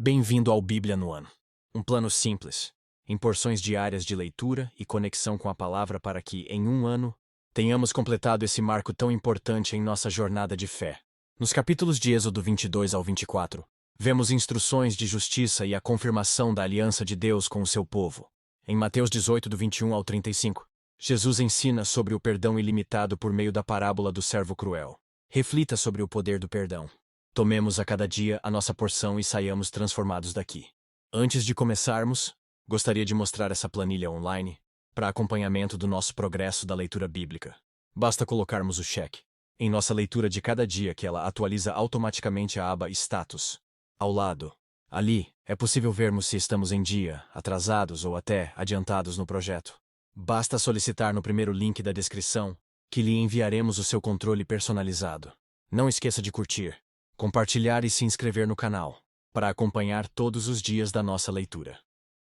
Bem-vindo ao Bíblia no Ano. Um plano simples, em porções diárias de leitura e conexão com a palavra para que, em um ano, tenhamos completado esse marco tão importante em nossa jornada de fé. Nos capítulos de Êxodo 22 ao 24, vemos instruções de justiça e a confirmação da aliança de Deus com o seu povo. Em Mateus 18, do 21 ao 35, Jesus ensina sobre o perdão ilimitado por meio da parábola do servo cruel. Reflita sobre o poder do perdão. Tomemos a cada dia a nossa porção e saiamos transformados daqui. Antes de começarmos, gostaria de mostrar essa planilha online para acompanhamento do nosso progresso da leitura bíblica. Basta colocarmos o cheque em nossa leitura de cada dia que ela atualiza automaticamente a aba Status. Ao lado, ali, é possível vermos se estamos em dia, atrasados ou até adiantados no projeto. Basta solicitar no primeiro link da descrição que lhe enviaremos o seu controle personalizado. Não esqueça de curtir, compartilhar e se inscrever no canal, para acompanhar todos os dias da nossa leitura.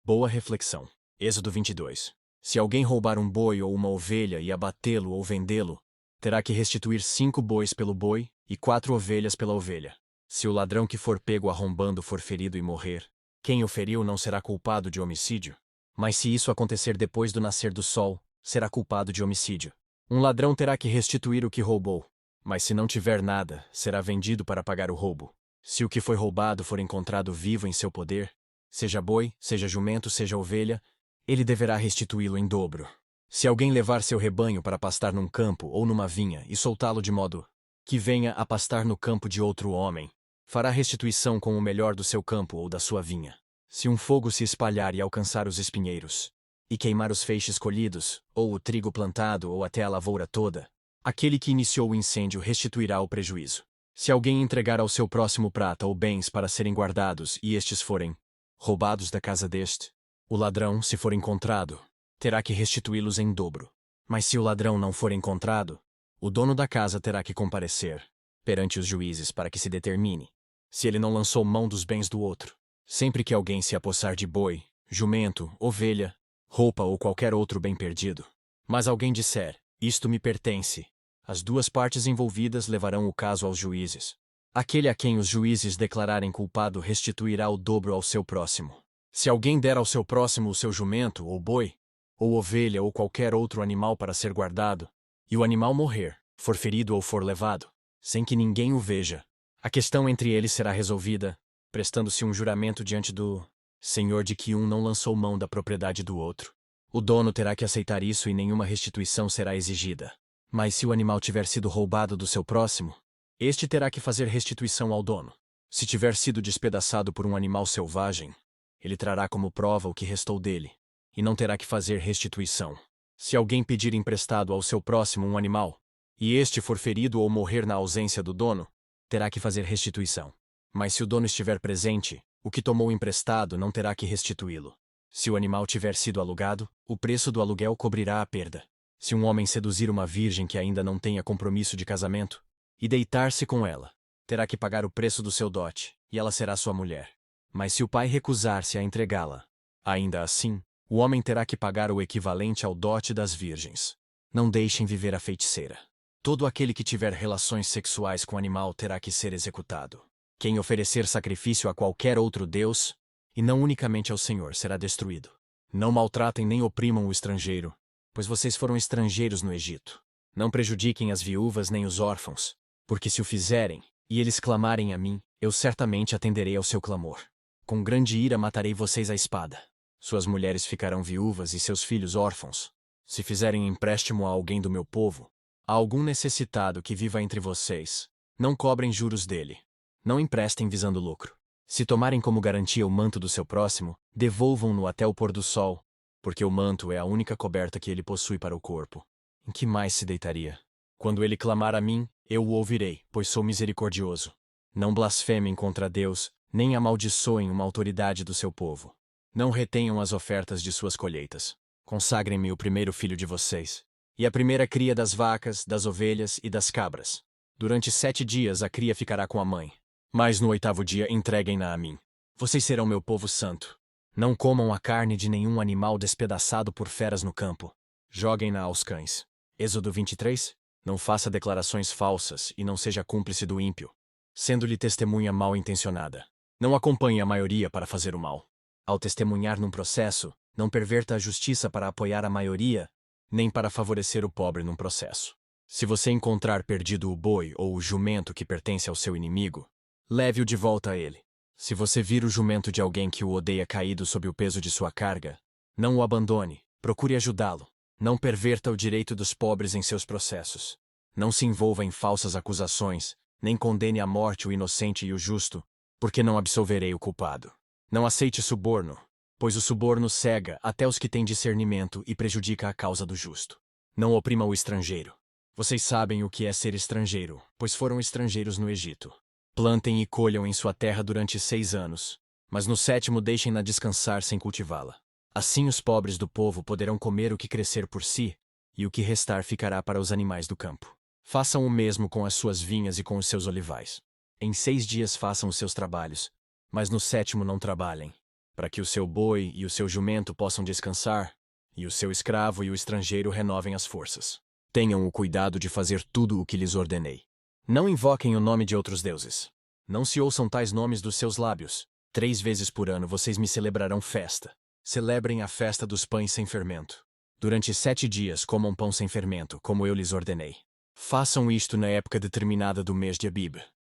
Boa reflexão. Êxodo 22. Se alguém roubar um boi ou uma ovelha e abatê-lo ou vendê-lo, terá que restituir 5 bois pelo boi e 4 ovelhas pela ovelha. Se o ladrão que for pego arrombando for ferido e morrer, quem o feriu não será culpado de homicídio. Mas se isso acontecer depois do nascer do sol, será culpado de homicídio. Um ladrão terá que restituir o que roubou. Mas se não tiver nada, será vendido para pagar o roubo. Se o que foi roubado for encontrado vivo em seu poder, seja boi, seja jumento, seja ovelha, ele deverá restituí-lo em dobro. Se alguém levar seu rebanho para pastar num campo ou numa vinha e soltá-lo de modo que venha a pastar no campo de outro homem, fará restituição com o melhor do seu campo ou da sua vinha. Se um fogo se espalhar e alcançar os espinheiros, e queimar os feixes colhidos, ou o trigo plantado ou até a lavoura toda, aquele que iniciou o incêndio restituirá o prejuízo. Se alguém entregar ao seu próximo prata ou bens para serem guardados e estes forem roubados da casa deste, o ladrão, se for encontrado, terá que restituí-los em dobro. Mas se o ladrão não for encontrado, o dono da casa terá que comparecer perante os juízes para que se determine se ele não lançou mão dos bens do outro. Sempre que alguém se apossar de boi, jumento, ovelha, roupa ou qualquer outro bem perdido, mas alguém disser, isto me pertence, as duas partes envolvidas levarão o caso aos juízes. Aquele a quem os juízes declararem culpado restituirá o dobro ao seu próximo. Se alguém der ao seu próximo o seu jumento, ou boi, ou ovelha ou qualquer outro animal para ser guardado, e o animal morrer, for ferido ou for levado, sem que ninguém o veja, a questão entre eles será resolvida, prestando-se um juramento diante do Senhor de que um não lançou mão da propriedade do outro. O dono terá que aceitar isso e nenhuma restituição será exigida. Mas se o animal tiver sido roubado do seu próximo, este terá que fazer restituição ao dono. Se tiver sido despedaçado por um animal selvagem, ele trará como prova o que restou dele, e não terá que fazer restituição. Se alguém pedir emprestado ao seu próximo um animal, e este for ferido ou morrer na ausência do dono, terá que fazer restituição. Mas se o dono estiver presente, o que tomou emprestado não terá que restituí-lo. Se o animal tiver sido alugado, o preço do aluguel cobrirá a perda. Se um homem seduzir uma virgem que ainda não tenha compromisso de casamento, e deitar-se com ela, terá que pagar o preço do seu dote, e ela será sua mulher. Mas se o pai recusar-se a entregá-la, ainda assim, o homem terá que pagar o equivalente ao dote das virgens. Não deixem viver a feiticeira. Todo aquele que tiver relações sexuais com o animal terá que ser executado. Quem oferecer sacrifício a qualquer outro deus, e não unicamente ao Senhor, será destruído. Não maltratem nem oprimam o estrangeiro, pois vocês foram estrangeiros no Egito. Não prejudiquem as viúvas nem os órfãos, porque se o fizerem, e eles clamarem a mim, eu certamente atenderei ao seu clamor. Com grande ira matarei vocês à espada. Suas mulheres ficarão viúvas e seus filhos órfãos. Se fizerem empréstimo a alguém do meu povo, a algum necessitado que viva entre vocês, não cobrem juros dele. Não emprestem visando lucro. Se tomarem como garantia o manto do seu próximo, devolvam-no até o pôr do sol, porque o manto é a única coberta que ele possui para o corpo. Em que mais se deitaria? Quando ele clamar a mim, eu o ouvirei, pois sou misericordioso. Não blasfemem contra Deus, nem amaldiçoem uma autoridade do seu povo. Não retenham as ofertas de suas colheitas. Consagrem-me o primeiro filho de vocês, e a primeira cria das vacas, das ovelhas e das cabras. Durante 7 dias a cria ficará com a mãe, mas no 8º dia entreguem-na a mim. Vocês serão meu povo santo. Não comam a carne de nenhum animal despedaçado por feras no campo. Joguem-na aos cães. Êxodo 23. Não faça declarações falsas e não seja cúmplice do ímpio, sendo-lhe testemunha mal intencionada. Não acompanhe a maioria para fazer o mal. Ao testemunhar num processo, não perverta a justiça para apoiar a maioria, nem para favorecer o pobre num processo. Se você encontrar perdido o boi ou o jumento que pertence ao seu inimigo, leve-o de volta a ele. Se você vir o jumento de alguém que o odeia caído sob o peso de sua carga, não o abandone, procure ajudá-lo. Não perverta o direito dos pobres em seus processos. Não se envolva em falsas acusações, nem condene à morte o inocente e o justo, porque não absolverei o culpado. Não aceite suborno, pois o suborno cega até os que têm discernimento e prejudica a causa do justo. Não oprima o estrangeiro. Vocês sabem o que é ser estrangeiro, pois foram estrangeiros no Egito. Plantem e colham em sua terra durante 6 anos, mas no 7º deixem-na descansar sem cultivá-la. Assim os pobres do povo poderão comer o que crescer por si, e o que restar ficará para os animais do campo. Façam o mesmo com as suas vinhas e com os seus olivais. Em 6 dias façam os seus trabalhos, mas no 7º não trabalhem, para que o seu boi e o seu jumento possam descansar, e o seu escravo e o estrangeiro renovem as forças. Tenham o cuidado de fazer tudo o que lhes ordenei. Não invoquem o nome de outros deuses. Não se ouçam tais nomes dos seus lábios. 3 vezes por ano vocês me celebrarão festa. Celebrem a festa dos pães sem fermento. Durante 7 dias comam pão sem fermento, como eu lhes ordenei. Façam isto na época determinada do mês de Abib,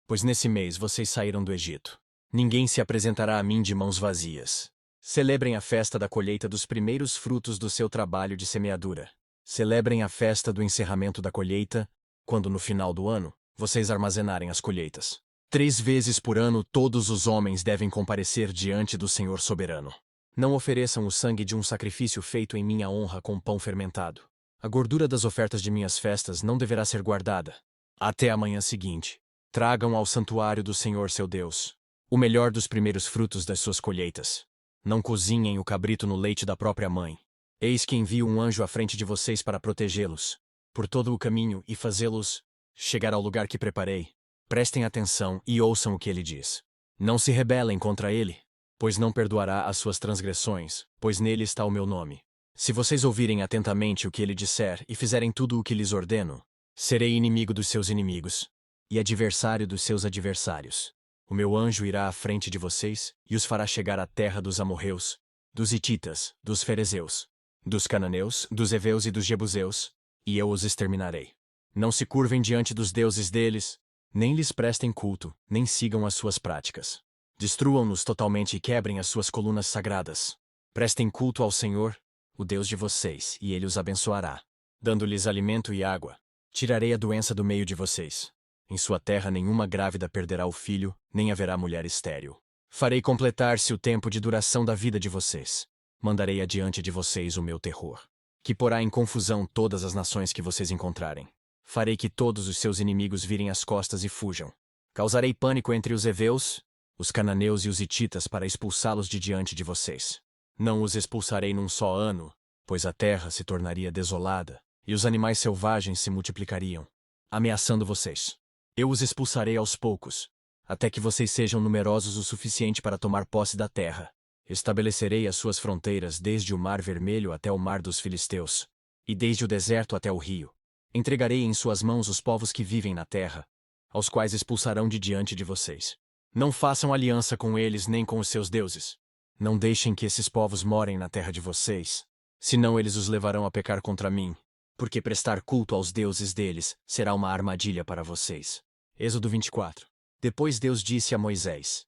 pois nesse mês vocês saíram do Egito. Ninguém se apresentará a mim de mãos vazias. Celebrem a festa da colheita dos primeiros frutos do seu trabalho de semeadura. Celebrem a festa do encerramento da colheita, quando no final do ano, vocês armazenarem as colheitas. 3 vezes por ano todos os homens devem comparecer diante do Senhor soberano. Não ofereçam o sangue de um sacrifício feito em minha honra com pão fermentado. A gordura das ofertas de minhas festas não deverá ser guardada. Até a manhã seguinte, tragam ao santuário do Senhor seu Deus o melhor dos primeiros frutos das suas colheitas. Não cozinhem o cabrito no leite da própria mãe. Eis que envio um anjo à frente de vocês para protegê-los por todo o caminho e fazê-los chegar ao lugar que preparei. Prestem atenção e ouçam o que ele diz. Não se rebelem contra ele, pois não perdoará as suas transgressões, pois nele está o meu nome. Se vocês ouvirem atentamente o que ele disser e fizerem tudo o que lhes ordeno, serei inimigo dos seus inimigos e adversário dos seus adversários. O meu anjo irá à frente de vocês e os fará chegar à terra dos amorreus, dos hititas, dos ferezeus, dos cananeus, dos heveus e dos jebuseus, e eu os exterminarei. Não se curvem diante dos deuses deles, nem lhes prestem culto, nem sigam as suas práticas. Destruam-nos totalmente e quebrem as suas colunas sagradas. Prestem culto ao Senhor, o Deus de vocês, e ele os abençoará, dando-lhes alimento e água. Tirarei a doença do meio de vocês. Em sua terra nenhuma grávida perderá o filho, nem haverá mulher estéril. Farei completar-se o tempo de duração da vida de vocês. Mandarei adiante de vocês o meu terror, que porá em confusão todas as nações que vocês encontrarem. Farei que todos os seus inimigos virem as costas e fujam. Causarei pânico entre os heveus, os cananeus e os hititas para expulsá-los de diante de vocês. Não os expulsarei num só ano, pois a terra se tornaria desolada, e os animais selvagens se multiplicariam, ameaçando vocês. Eu os expulsarei aos poucos, até que vocês sejam numerosos o suficiente para tomar posse da terra. Estabelecerei as suas fronteiras desde o Mar Vermelho até o Mar dos Filisteus, e desde o deserto até o rio. Entregarei em suas mãos os povos que vivem na terra, aos quais expulsarão de diante de vocês. Não façam aliança com eles nem com os seus deuses. Não deixem que esses povos morem na terra de vocês, senão eles os levarão a pecar contra mim, porque prestar culto aos deuses deles será uma armadilha para vocês. Êxodo 24. Depois Deus disse a Moisés: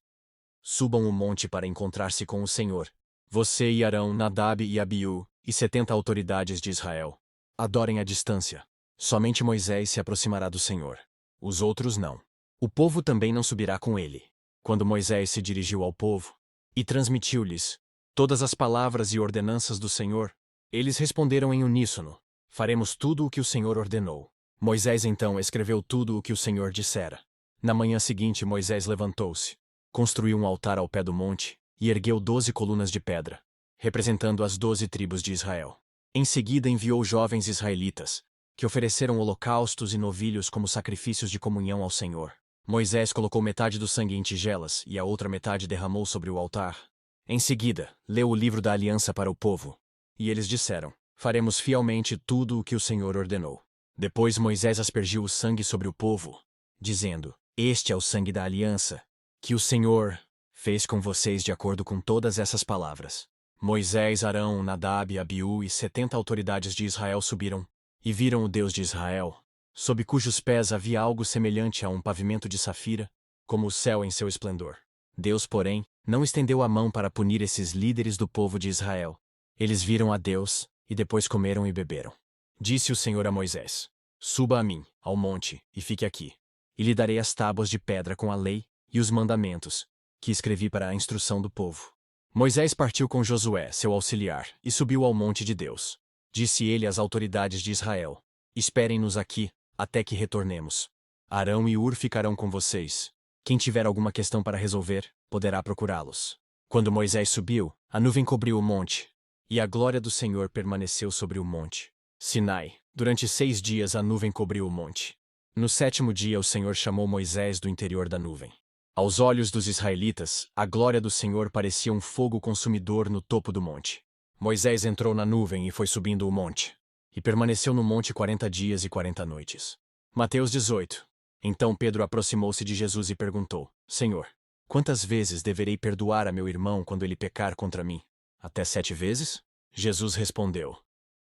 Subam o monte para encontrar-se com o Senhor. Você e Arão, Nadab e Abiú, e 70 autoridades de Israel. Adorem à distância. Somente Moisés se aproximará do Senhor. Os outros não. O povo também não subirá com ele. Quando Moisés se dirigiu ao povo e transmitiu-lhes todas as palavras e ordenanças do Senhor, eles responderam em uníssono: Faremos tudo o que o Senhor ordenou. Moisés então escreveu tudo o que o Senhor dissera. Na manhã seguinte Moisés levantou-se, construiu um altar ao pé do monte e ergueu 12 colunas de pedra, representando as 12 tribos de Israel. Em seguida enviou jovens israelitas, que ofereceram holocaustos e novilhos como sacrifícios de comunhão ao Senhor. Moisés colocou metade do sangue em tigelas e a outra metade derramou sobre o altar. Em seguida, leu o livro da aliança para o povo, e eles disseram: Faremos fielmente tudo o que o Senhor ordenou. Depois Moisés aspergiu o sangue sobre o povo, dizendo: Este é o sangue da aliança, que o Senhor fez com vocês de acordo com todas essas palavras. Moisés, Arão, Nadab, Abiú e 70 autoridades de Israel subiram, e viram o Deus de Israel, sob cujos pés havia algo semelhante a um pavimento de safira, como o céu em seu esplendor. Deus, porém, não estendeu a mão para punir esses líderes do povo de Israel. Eles viram a Deus, e depois comeram e beberam. Disse o Senhor a Moisés: Suba a mim, ao monte, e fique aqui. E lhe darei as tábuas de pedra com a lei e os mandamentos, que escrevi para a instrução do povo. Moisés partiu com Josué, seu auxiliar, e subiu ao monte de Deus. Disse ele às autoridades de Israel: Esperem-nos aqui, até que retornemos. Arão e Hur ficarão com vocês. Quem tiver alguma questão para resolver, poderá procurá-los. Quando Moisés subiu, a nuvem cobriu o monte, e a glória do Senhor permaneceu sobre o monte Sinai. Durante 6 dias a nuvem cobriu o monte. No 7º dia o Senhor chamou Moisés do interior da nuvem. Aos olhos dos israelitas, a glória do Senhor parecia um fogo consumidor no topo do monte. Moisés entrou na nuvem e foi subindo o monte, e permaneceu no monte 40 dias e 40 noites. Mateus 18. Então Pedro aproximou-se de Jesus e perguntou: Senhor, quantas vezes deverei perdoar a meu irmão quando ele pecar contra mim? Até 7 vezes? Jesus respondeu: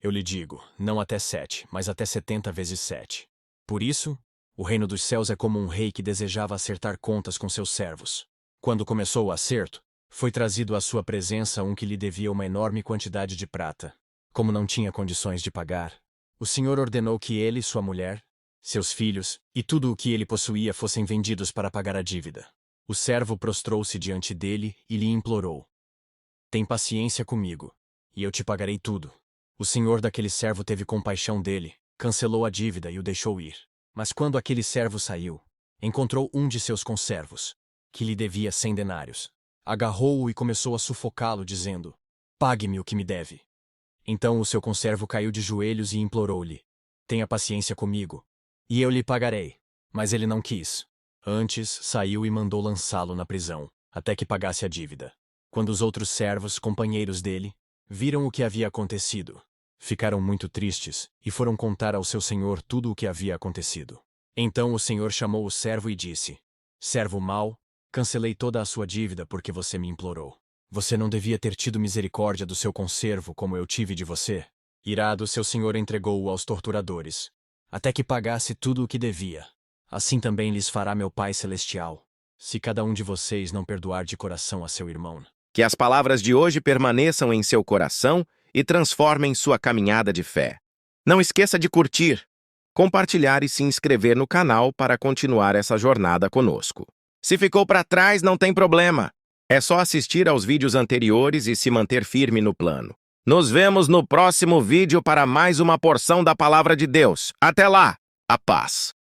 Eu lhe digo, não até 7, mas até 70 vezes 7. Por isso, o reino dos céus é como um rei que desejava acertar contas com seus servos. Quando começou o acerto, foi trazido à sua presença um que lhe devia uma enorme quantidade de prata. Como não tinha condições de pagar, o Senhor ordenou que ele, sua mulher, seus filhos e tudo o que ele possuía fossem vendidos para pagar a dívida. O servo prostrou-se diante dele e lhe implorou: Tem paciência comigo, e eu te pagarei tudo. O senhor daquele servo teve compaixão dele, cancelou a dívida e o deixou ir. Mas quando aquele servo saiu, encontrou um de seus conservos, que lhe devia 100 denários. Agarrou-o e começou a sufocá-lo, dizendo: Pague-me o que me deve. Então o seu conservo caiu de joelhos e implorou-lhe: Tenha paciência comigo, e eu lhe pagarei. Mas ele não quis. Antes, saiu e mandou lançá-lo na prisão, até que pagasse a dívida. Quando os outros servos, companheiros dele, viram o que havia acontecido, ficaram muito tristes e foram contar ao seu senhor tudo o que havia acontecido. Então o senhor chamou o servo e disse: Servo mau, cancelei toda a sua dívida porque você me implorou. Você não devia ter tido misericórdia do seu conservo como eu tive de você? Irado, seu senhor entregou-o aos torturadores, até que pagasse tudo o que devia. Assim também lhes fará meu Pai Celestial, se cada um de vocês não perdoar de coração a seu irmão. Que as palavras de hoje permaneçam em seu coração e transformem sua caminhada de fé. Não esqueça de curtir, compartilhar e se inscrever no canal para continuar essa jornada conosco. Se ficou para trás, não tem problema. É só assistir aos vídeos anteriores e se manter firme no plano. Nos vemos no próximo vídeo para mais uma porção da Palavra de Deus. Até lá! A paz!